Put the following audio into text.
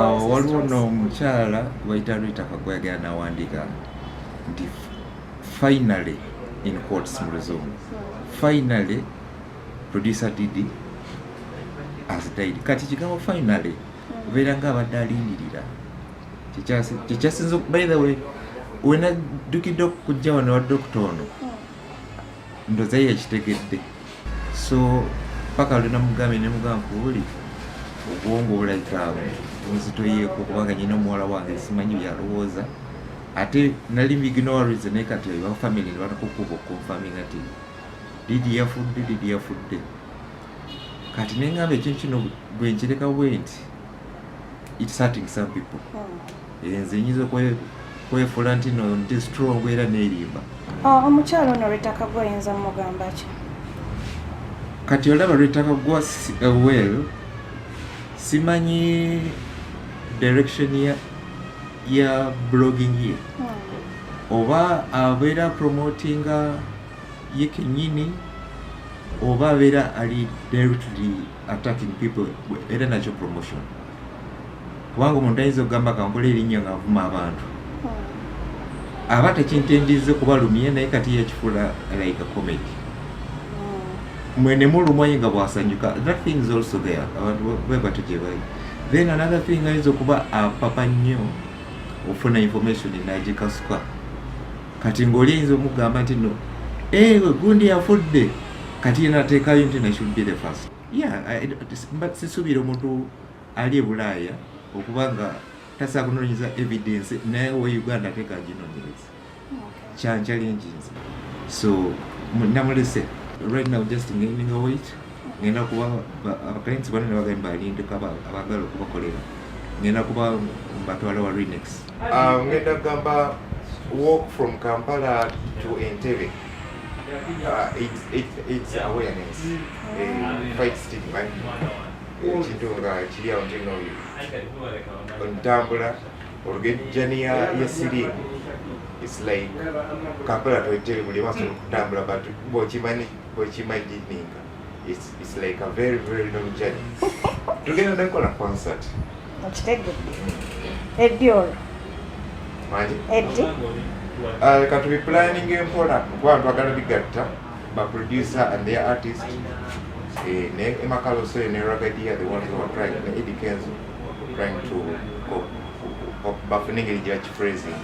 Waliwo n'omukyala bayita Rita Kaggwa yagenda n'awandiika nti finally in quotes mu Luzungu, finally producer Didi has died. Kati kigambo finally obeera ng'abadde alindirira kikyasinze. By the way, wenaddukidde okujja wano wa dokita ono ndooza ye yakitegedde, so paka lwe namugambe ne mugamba buli obwongo bulayika nzitoyeeko kubanga nyina omuwala wange simanyi byalowooza, ate nali mbiginowarize naye kati ba family ne batakukuba okunfaminga nti Didi yafudde. Kati neŋŋamba ekyo kino bwe nkireka bwe nti it's hurting some people. Nze nyinza kwefuula nti no ndi strong era neerimba. Omukyala ono Rita Kaggwa ayinza mugamba ki? Kati olaba Rita Kaggwa well, simanyi direction ya blogging ye oba abeera promotinga ye kenyini oba abeera ali directly attacking people era nakyo promotion, kubanga omuntu ayinza okugamba kankola erinnya ngaavuma abantu aba tekintendize kubalumye naye kati yakifuula like a comedy. Mwene mulumwayi nga bwasanyuka, that thing is also there, abantu bwebato gye bali. Then another thing ayinza okuba apapa nnyo ofuna information nagikasuka, kati ng'oli ayinza omugamba nti no gundi yafudde, kati nateekayo nti I should be the first. But sisuubira omuntu ali e Bulaaya okuba nga tasobola kunoonyeza evidence naye we Uganda ateeka aginoonyereza. Kyanchalenjinze, so namulese right now just gaining a weight. Ngenda kuba abaclients bano ne bagamba alinduka abagala okubakolera, ngenda kuba mbatwala wa Renex. Ngenda kugamba walk from Kampala to Entebbe. It's awareness, fight stigma. Ekintu nga kiri awo nti no ontambula olugejjani ya sirimu, it's like Kampala to Entebbe buli maso okutambula, but bw'okimanyininga it's like a very long journey. Tugenda nakola concert. Okitegedde? Eddi olwo? Manyi? Eddi? Katubi planning empola kuba twagala bigatta ba producer and their artist. Ne Emakaloso ne Ragadia, the ones who are trying, ne Eddie Kenzo trying to bafuninga ejja phrasing.